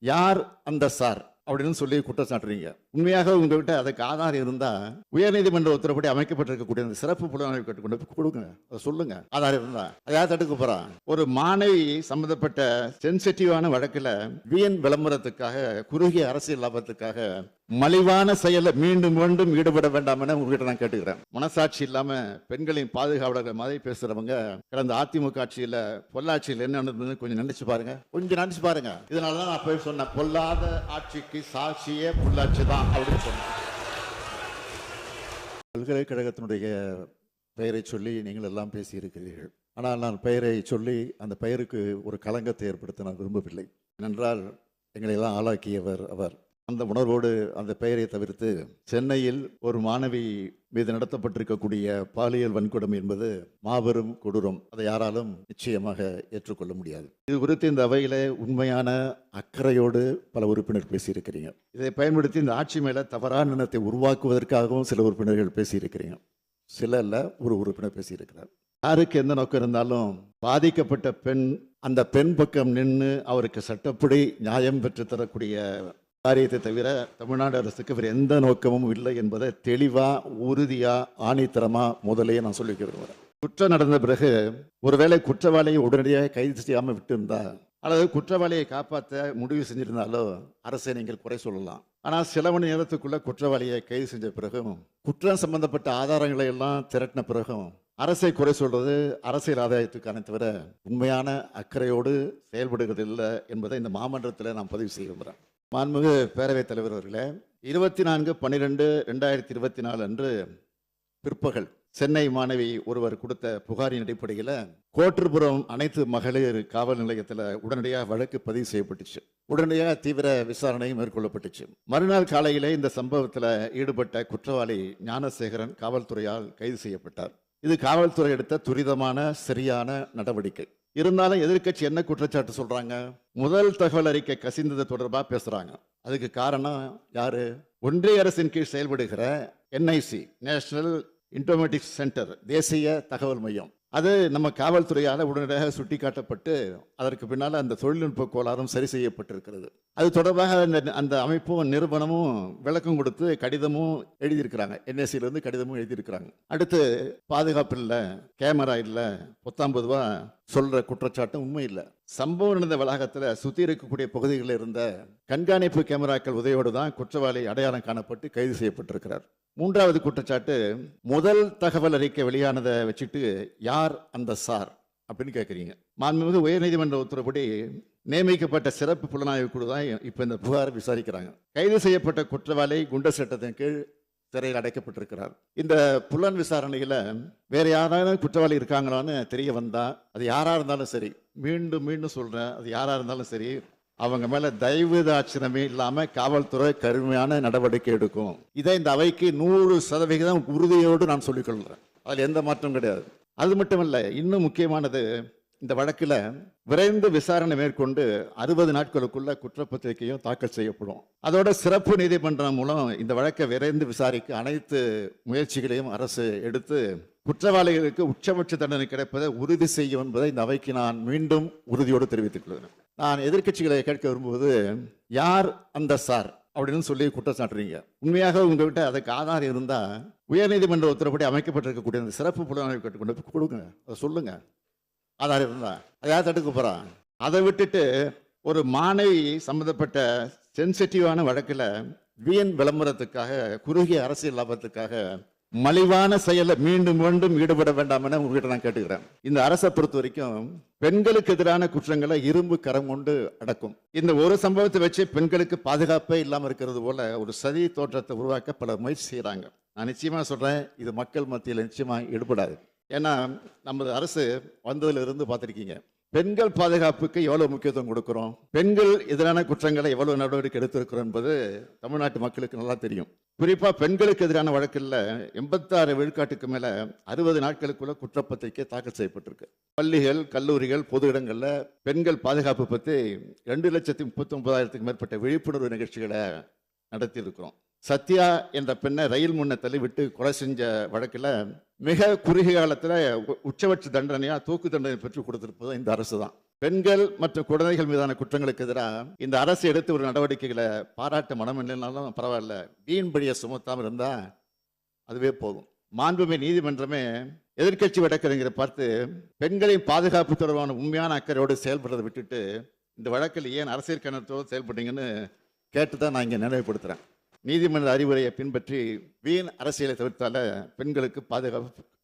யார் அந்த சார் அப்படின்னு சொல்லி குற்றம் சாட்டுறீங்க. உண்மையாக உங்ககிட்ட அதுக்கு ஆதாரம் இருந்தா உயர்நீதிமன்ற உத்தரவுப்படி அமைக்கப்பட்டிருக்கக்கூடிய அந்த சிறப்பு புலனாய்வு கட்டு கொண்டு போய் கொடுங்க. அதை சொல்லுங்க. ஆதாரம் இருந்தா அதை யார் தடுக்க போறான்? ஒரு மாணவி சம்பந்தப்பட்ட சென்சிட்டிவான வழக்குல வீண் விளம்பரத்துக்காக, குறுகிய அரசியல் லாபத்துக்காக மலிவான செயல மீண்டும் மீண்டும் ஈடுபட வேண்டாம் என உங்ககிட்ட நான் கேட்டுக்கிறேன். மனசாட்சி இல்லாம பெண்களின் பாதுகாவலர்கள் மாதிரி பேசுறவங்க கடந்த அதிமுக ஆட்சியில பொள்ளாட்சியில் என்ன நடந்ததுன்னு கொஞ்சம் நினைச்சு பாருங்க. இதனாலதான் நான் போய் சொன்னேன், பொல்லாத ஆட்சிக்கு சாட்சியே பொள்ளாட்சி தான் அப்படின்னு சொன்னேன். பல்கலைக்கழகத்தினுடைய பெயரை சொல்லி நீங்கள் எல்லாம் பேசியிருக்கிறீர்கள். ஆனால் நான் பெயரை சொல்லி அந்த பெயருக்கு ஒரு களங்கத்தை ஏற்படுத்த நான் விரும்பவில்லை. ஏனென்றால் எங்களை எல்லாம் ஆளாக்கியவர் அவர். அந்த உணர்வோடு அந்த பெயரை தவிர்த்து சென்னையில் ஒரு மாணவி மீது நடத்தப்பட்டிருக்கக்கூடிய பாலியல் வன்கொடுமை என்பது மாபெரும் கொடூரம். அதை யாராலும் நிச்சயமாக ஏற்றுக்கொள்ள முடியாது. இது குறித்து இந்த அவையில உண்மையான அக்கறையோடு பல உறுப்பினர் பேசியிருக்கிறீங்க. இதை பயன்படுத்தி இந்த ஆட்சி மேல தவறான எண்ணத்தை உருவாக்குவதற்காகவும் சில உறுப்பினர்கள் பேசியிருக்கிறீங்க. சில இல்ல, ஒரு உறுப்பினர் பேசியிருக்கிறார். யாருக்கு எந்த நோக்கம் இருந்தாலும் பாதிக்கப்பட்ட பெண் அந்த பெண் பக்கம் நின்று அவருக்கு சட்டப்படி நியாயம் பெற்று தரக்கூடிய காரியத்தை தவிர தமிழ்நாடு அரசுக்கு வேறு எந்த நோக்கமும் இல்லை என்பதை தெளிவா, உறுதியா, ஆணித்தரமா முதலையே நான் சொல்லி விரும்புகிறேன். குற்றம் நடந்த பிறகு ஒருவேளை குற்றவாளியை உடனடியாக கைது செய்யாமல் விட்டு இருந்தா அல்லது குற்றவாளியை காப்பாற்ற முடிவு செஞ்சிருந்தாலோ அரசை நீங்கள் குறை சொல்லலாம். ஆனால் சில மணி நேரத்துக்குள்ள குற்றவாளியை கைது செஞ்ச பிறகும், குற்றம் சம்பந்தப்பட்ட ஆதாரங்களை எல்லாம் திரட்டின பிறகும் அரசை குறை சொல்றது அரசியல் ஆதாயத்துக்கான தவிர உண்மையான அக்கறையோடு செயல்படுகிறது இல்லை என்பதை இந்த மாமன்றத்தில் நான் பதிவு செய்ய விரும்புகிறேன். மாண்புமிகு பேரவைத் தலைவர் அவர்களே, 24/12/2024 அன்று பிற்பகல் சென்னை மாணவி ஒருவர் கொடுத்த புகாரின் அடிப்படையில் கோட்டூர்புரம் அனைத்து மகளிர் காவல் நிலையத்தில் உடனடியாக வழக்கு பதிவு செய்யப்பட்டுச்சு. உடனடியாக தீவிர விசாரணையும் மேற்கொள்ளப்பட்டுச்சு. மறுநாள் காலையிலே இந்த சம்பவத்தில் ஈடுபட்ட குற்றவாளி ஞானசேகரன் காவல்துறையால் கைது செய்யப்பட்டார். இது காவல்துறை எடுத்த துரிதமான சரியான நடவடிக்கை. இருந்தாலும் எதிர்க்கட்சி என்ன குற்றச்சாட்டு சொல்றாங்க? முதல் தகவல் அறிக்கை கசிந்தது தொடர்பாக பேசுறாங்க. அதுக்கு காரணம் யாரு? ஒன்றிய அரசின் கீழ் செயல்படுகிற என்ஐசி, நேஷனல் இன்ஃபர்மேட்டிக்ஸ் சென்டர், தேசிய தகவல் மையம். அது நம்ம காவல்துறையால் உடனடியாக சுட்டிக்காட்டப்பட்டு அதற்கு பின்னால் அந்த தொழில்நுட்ப கோளாறும் சரி செய்யப்பட்டிருக்கிறது. அது தொடர்பாக அந்த அமைப்பும் நிறுவனமும் விளக்கம் கொடுத்து கடிதமும் எழுதியிருக்கிறாங்க. என்எஸ்சியிலிருந்து கடிதமும் எழுதியிருக்கிறாங்க. அடுத்து பாதுகாப்பு இல்லை, கேமரா இல்லை, 19 ரூபா சொல்ற குற்றச்சாட்டும் உண்மை இல்லை. சம்பவம் நடந்த வளாகத்தில் சுற்றி இருக்கக்கூடிய பகுதிகளில் இருந்த கண்காணிப்பு கேமராக்கள் உதவியோடு தான் குற்றவாளி அடையாளம் காணப்பட்டு கைது செய்யப்பட்டிருக்கிறார். மூன்றாவது குற்றச்சாட்டு, முதல் தகவல் அறிக்கை வெளியானதை வச்சுட்டு யார் அந்த சார் அப்படின்னு கேட்குறீங்க. மாண்புமிகு உயர்நீதிமன்ற உத்தரவுப்படி நியமிக்கப்பட்ட சிறப்பு புலனாய்வு குழு தான் இப்போ இந்த புகாரை விசாரிக்கிறாங்க. கைது செய்யப்பட்ட குற்றவாளி குண்டர் சட்டத்தின் கீழ் சிறையில் அடைக்கப்பட்டிருக்கிறார். இந்த புலன் விசாரணையில் வேற யாராவது குற்றவாளி இருக்காங்களான்னு தெரிய வந்தா அது யாரா இருந்தாலும் சரி, மீண்டும் மீண்டும் சொல்றேன், அது யாரா இருந்தாலும் சரி, அவங்க மேல தயவு தாட்சணமே இல்லாம காவல்துறை கடுமையான நடவடிக்கை எடுக்கும். இதை இந்த அவைக்கு 100% உறுதியோடு நான் சொல்லிக் கொள்கிறேன். அதில் எந்த மாற்றம் கிடையாது. அது மட்டும் இல்லை, இன்னும் முக்கியமானது, இந்த வழக்கில் விரைந்து விசாரணை மேற்கொண்டு 60 நாட்களுக்குள்ள குற்றப்பத்திரிகையும் தாக்கல் செய்யப்படும். அதோட சிறப்பு நீதிமன்றம் மூலம் இந்த வழக்கை விரைந்து விசாரிக்க அனைத்து முயற்சிகளையும் அரசு எடுத்து குற்றவாளிகளுக்கு உச்சபட்ச தண்டனை கிடைப்பதை உறுதி செய்யும் என்பதை இந்த அவைக்கு நான் மீண்டும் உறுதியோடு தெரிவித்துக் கொள்கிறேன். நான் எதிர்க்கட்சிகளை கேட்க விரும்புவது, யார் அந்த சார் அப்படின்னு சொல்லி குற்றம் சாட்டுறீங்க. உண்மையாக உங்ககிட்ட அதுக்கு ஆதாரம் இருந்தா உயர்நீதிமன்ற உத்தரவுப்படி அமைக்கப்பட்டிருக்கக்கூடிய அந்த சிறப்பு புலனாய்வு கட்டு கொண்டு போய் கொடுங்க. அதை சொல்லுங்க. ஆதாரம் இருந்தா அதை யார் தடுக்க போறான்? அதை விட்டுட்டு ஒரு மாணவி சம்பந்தப்பட்ட சென்சிட்டிவான வழக்கில் வீண் விளம்பரத்துக்காக, குறுகிய அரசியல் லாபத்துக்காக மலிவான செயல மீண்டும் மீண்டும் ஈடுபட வேண்டாம் என உங்ககிட்ட நான் கேட்டுக்கிறேன். இந்த அரசை பொறுத்த வரைக்கும் பெண்களுக்கு எதிரான குற்றங்களை இரும்பு கரம் கொண்டு அடக்கும். இந்த ஒரு சம்பவத்தை வச்சு பெண்களுக்கு பாதுகாப்பே இல்லாமல் இருக்கிறது போல ஒரு சதி தோற்றத்தை உருவாக்க பல முயற்சி செய்யறாங்க. நான் நிச்சயமா சொல்றேன், இது மக்கள் மத்தியில் நிச்சயமா ஈடுபடாது. ஏன்னா நமது அரசு வந்ததுல இருந்து பார்த்திருக்கீங்க, பெண்கள் பாதுகாப்புக்கு எவ்வளவு முக்கியத்துவம் கொடுக்கிறோம், பெண்கள் எதிரான குற்றங்களை எவ்வளவு நடவடிக்கை எடுத்திருக்கிறோம் என்பது தமிழ்நாட்டு மக்களுக்கு நல்லா தெரியும். குறிப்பா பெண்களுக்கு எதிரான வழக்கில் 86 விழுக்காட்டுக்கு மேல 60 நாட்களுக்குள்ள குற்றப்பத்திரிகை தாக்கல் செய்யப்பட்டிருக்கு. பள்ளிகள், கல்லூரிகள், பொது இடங்கள்ல பெண்கள் பாதுகாப்பு பற்றி 2,39,000க்கும் மேற்பட்ட விழிப்புணர்வு நிகழ்ச்சிகளை நடத்தி இருக்கிறோம். சத்யா என்ற பெண்ணை ரயில் முன்ன தள்ளி விட்டு கொலை செஞ்ச வழக்கில் மிக குறுகிய காலத்தில் உச்சபட்ச தண்டனையா தூக்கு தண்டனை பெற்று கொடுத்திருப்பது இந்த அரசு தான். பெண்கள் மற்றும் குழந்தைகள் மீதான குற்றங்களுக்கு எதிராக இந்த அரசு எடுத்து ஒரு நடவடிக்கைகளை பாராட்ட மனம் இல்லைனாலும் பரவாயில்ல, வீண் பழியை சுமத்தாமல் இருந்தா அதுவே போதும். மாண்புமிகு நீதிமன்றமே எதிர்க்கட்சி வழக்கறிஞரை பார்த்து பெண்களின் பாதுகாப்பு தொடர்பான உண்மையான அக்கறையோடு செயல்படுறதை விட்டுட்டு இந்த வழக்கில் ஏன் அரசியல் கணத்தோடு செயல்பட்டீங்கன்னு கேட்டுதான் நான் இங்கே நினைவுபடுத்துறேன். நீதிமன்ற அறிவுரையை பின்பற்றி வீண் அரசியலை தவிர்த்தால பெண்களுக்கு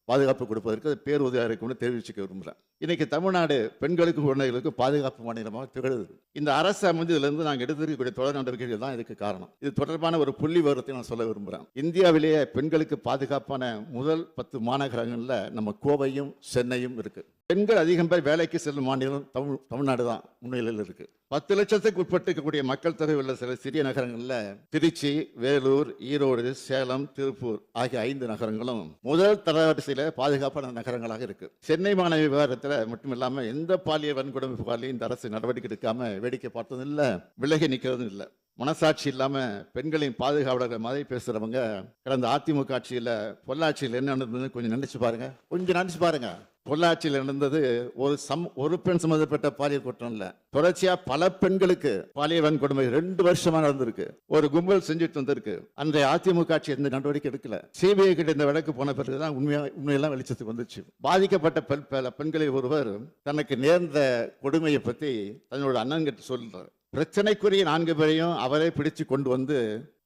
பாதுகாப்பு கொடுப்பதற்கு அது பேருதவியாக இருக்கும்னு தெரிவிச்சுக்க விரும்புகிறேன். இன்னைக்கு தமிழ்நாடு பெண்களுக்கு குழந்தைகளுக்கு பாதுகாப்பு மாநிலமாக திகழுது. இந்த அரசு அமைந்ததிலிருந்து நாங்கள் எடுத்திருக்கக்கூடிய தொடர் நடவடிக்கைகள் தான் இதுக்கு காரணம். இது தொடர்பான ஒரு புள்ளி விவரத்தை நான் சொல்ல விரும்புகிறேன். இந்தியாவிலேயே பெண்களுக்கு பாதுகாப்பான முதல் 10 மாநகரங்களில் நம்ம கோவையும் சென்னையும் இருக்கு. பெண்கள் அதிகம் பேர் வேலைக்கு செல்லும் மாநிலம் தமிழ்நாடு தான் முன்னிலையில் இருக்கு. 10 லட்சத்துக்கு உட்பட்டு இருக்கக்கூடிய மக்கள் தொகை உள்ள சில சிறிய நகரங்களில் திருச்சி, வேலூர், ஈரோடு, சேலம், திருப்பூர் ஆகிய 5 நகரங்களும் முதல் தரவரிசையில் பாதுகாப்பான நகரங்களாக இருக்கு. சென்னை மாணவி விவகாரத்தில் மட்டும் இல்லாம எந்த பாலியல் வன்கொடுமை புகாரிலையும் இந்த அரசு நடவடிக்கை எடுக்காம வேடிக்கை பார்த்ததும் இல்லை, விலகி நிற்கிறதும் இல்லை. மனசாட்சி இல்லாம பெண்களின் பாதுகாவலர்கள் மாதிரி பேசுறவங்க கடந்த அதிமுக ஆட்சியில் பொள்ளாச்சியில் என்ன நடந்ததுன்னு கொஞ்சம் நினைச்சு பாருங்க. பொள்ளாச்சியில் நடந்தது ஒரு பெண் சம்பந்தப்பட்ட பாலியல் குற்றம் இல்ல, தொடர்ச்சியா பல பெண்களுக்கு பாலியல் வன்கொடுமை 2 வருஷமா நடந்திருக்கு. ஒரு கும்பல் செஞ்சுட்டு வந்திருக்கு. அன்றைய அதிமுக ஆட்சி எந்த நடவடிக்கை எடுக்கல. சிபிஐ கிட்ட இந்த வழக்கு போன பிறகுதான் உண்மையெல்லாம் வெளிச்சத்துக்கு வந்துச்சு. பாதிக்கப்பட்ட பெண்களில் ஒருவர் தனக்கு நேர்ந்த கொடுமையை பத்தி தன்னோட அண்ணன் கிட்ட சொல்றார். பிரச்சனைக்குரிய 4 பேரையும் அவரே பிடிச்சு கொண்டு வந்து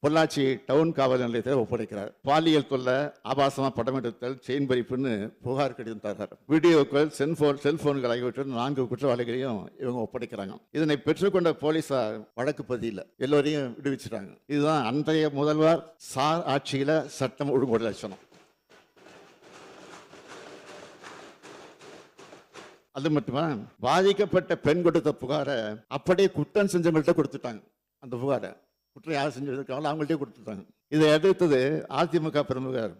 பொள்ளாச்சி டவுன் காவல் நிலையத்தில் ஒப்படைக்கிறார். பாலியல் தொல்லை, ஆபாசமா படம் எடுத்தல், செயின் பறிப்புன்னு புகார் கடிதம் தர்றார். வீடியோக்கள், செல்போன்கள் ஆகியவற்றில் 4 குற்றவாளிகளையும் இவங்க ஒப்படைக்கிறாங்க. இதனை பெற்றுக்கொண்ட போலீசார் வழக்கு பதியல, எல்லோரையும் விடுவிச்சுட்டாங்க. இதுதான் அன்றைய முதல்வர் சார் ஆட்சியில சட்டம் ஒழுங்கு லட்சணம். அது மட்டுமா, பாதிக்கப்பட்ட பெண் கொடுத்த புகாரை அப்படியே குற்றம் செஞ்சவங்கள்ட்ட கொடுத்துட்டாங்க. அந்த புகாரை குற்றம் யார் செஞ்சிருக்காங்களோ அவங்கள்ட்டே கொடுத்துட்டாங்க. இதை எதிர்த்தது அதிமுக பிரமுகர்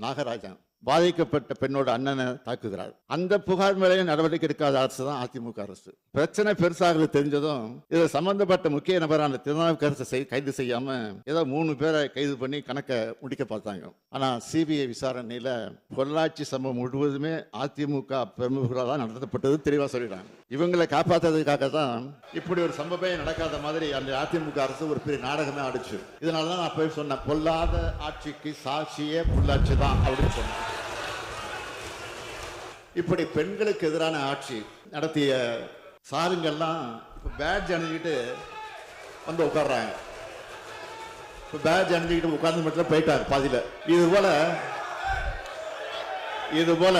நாகராஜன் பாதிக்கப்பட்ட பெண்ணோட அண்ணனை தாக்குகிறார். அந்த புகார் மேலேயும் நடவடிக்கை எடுக்காத அரசு தான் அதிமுக அரசு. பிரச்சனை பெருசாக தெரிஞ்சதும் இதில் சம்பந்தப்பட்ட முக்கிய நபரான திருநாவுக்கரசை கைது செய்யாம ஏதோ 3 பேரை கைது பண்ணி கணக்கை முடிக்க பார்த்தாங்க. ஆனா சிபிஐ விசாரணையில பொள்ளாச்சி சம்பவம் முழுவதுமே அதிமுக பிரமுகர்களால் தான் நடத்தப்பட்டது தெளிவா சொல்லிடுறாங்க. இவங்களை காப்பாற்றுறதுக்காக தான் இப்படி ஒரு சம்பவமே நடக்காத மாதிரி அந்த அதிமுக அரசு ஒரு பெரிய நாடகமே ஆடிச்சு. இதனாலதான் நான் போய் சொன்னேன், பொல்லாத ஆட்சிக்கு சாட்சியே பொள்ளாச்சி தான் அப்படின்னு சொன்னேன். இப்படி பெண்களுக்கு எதிரான ஆட்சி நடத்திய சாருங்கெல்லாம் பேட்ஜ் அணிஞ்சிக்கிட்டு வந்து உட்கார்றாங்க. பேட்ஜ் அணிஞ்சிக்கிட்டு உட்கார்ந்து மட்டும் போயிட்டார் பாதியில. இது போல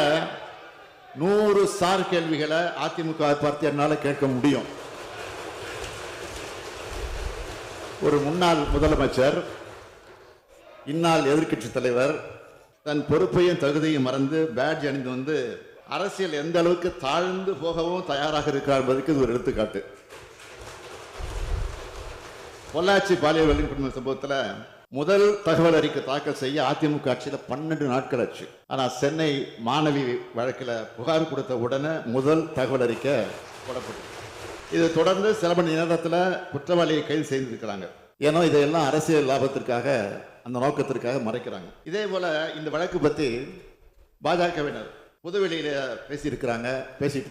100 சார் கேள்விகளை அதிமுக பார்த்து என்னால கேட்க முடியும். ஒரு முன்னாள் முதலமைச்சர், இந்நாள் எதிர்க்கட்சி தலைவர் தன் பொறுப்பையும் தகுதியும் மறந்து பேட்ஜ் அணிந்து வந்து அரசியல் எந்த அளவுக்கு தாழ்ந்து போகவும் தயாராக இருக்கிறார் என்பதற்கு இது ஒரு எடுத்துக்காட்டு. பொள்ளாச்சி பாலியல் வன்கொடுமை சம்பவத்தில் முதல் தகவல் அறிக்கை தாக்கல் செய்ய அதிமுக ஆட்சியில் 12 நாட்கள் ஆச்சு. ஆனால் சென்னை மாணவி வழக்கில் புகார் கொடுத்த உடனே முதல் தகவல் அறிக்கை போடப்பட்டது. இது தொடர்ந்து சில மணி நேரத்தில் குற்றவாளியை கைது செய்திருக்கிறாங்க. ஏன்னா இதையெல்லாம் அரசியல் லாபத்திற்காக, அந்த நோக்கத்திற்காக மறைக்கிறாங்க. இதே போல இந்த வழக்கு பற்றி பாஜகவினர் புதுவெளியில பேசியிருக்கிறாங்க,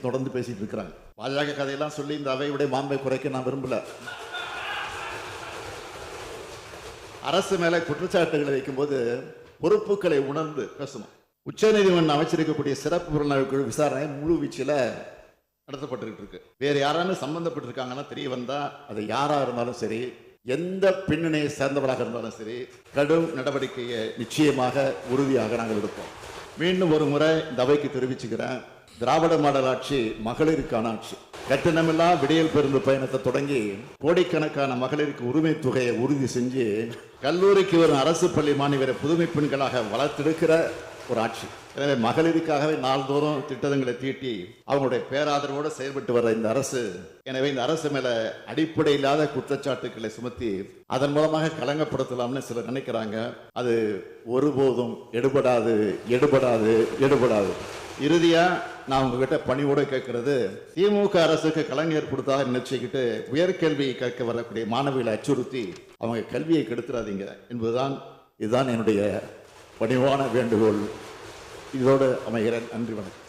தொடர்ந்து பேசிட்டு இருக்கிறாங்க. பாஜக கதையெல்லாம் சொல்லி இந்த அவையுடைய மாண்பை குறைக்க நான் விரும்பல. அரசு மேல குற்றச்சாட்டுகளை வைக்கும்போது பொறுப்புகளை உணர்ந்து பேசணும். உச்சநீதிமன்றம் அமைச்சிருக்கக்கூடிய சிறப்பு புலனாய்வு குழு விசாரணை முழு வீச்சில் நடத்தப்பட்டு இருக்கு. வேற யாராலும் சம்பந்தப்பட்டிருக்காங்கன்னா தெரிய வந்தா அது யாரா இருந்தாலும் சரி, எந்த பின்னணியை சேர்ந்தவராக இருந்தாலும் சரி, கடும் நடவடிக்கையை நிச்சயமாக உறுதியாக நாங்கள் எடுப்போம். மீண்டும் ஒரு முறை இந்த அவைக்கு தெரிவிச்சுக்கிறேன், திராவிட மாடல் ஆட்சி மகளிருக்கான ஆட்சி. கட்டணமில்லா விடியல் பேருந்து பயணத்தை தொடங்கி கோடிக்கணக்கான மகளிருக்கு உரிமை தொகையை உறுதி செஞ்சு கல்லூரிக்கு வரும் அரசு பள்ளி மாணவரை புதுமை பெண்களாக வளர்த்தெடுக்கிற ஒரு ஆட்சி. எனவே மகளிருக்காகவே நாள்தோறும் திட்டங்களை தீட்டி அவங்களுடைய பேராதரவோடு செயல்பட்டு வர இந்த அரசு, எனவே இந்த அரசு மேல அடிப்படை இல்லாத குற்றச்சாட்டுக்களை சுமத்தி அதன் மூலமாக களங்கப்படுத்தலாம்னு சிலர் நினைக்கிறாங்க. அது ஒருபோதும் எடுபடாது. இறுதியா நான் உங்ககிட்ட பணியோடு கேட்கறது, திமுக அரசுக்கு களங்கம் ஏற்படுத்தாத நினைச்சுக்கிட்டு உயர்கல்வி கேட்க வரக்கூடிய மாணவிகளை அச்சுறுத்தி அவங்க கல்வியை கெடுத்துறாதீங்க என்பதுதான், இதுதான் என்னுடைய பணிவான வேண்டுகோள். இதோடு அமைகிறேன். நன்றி, வணக்கம்.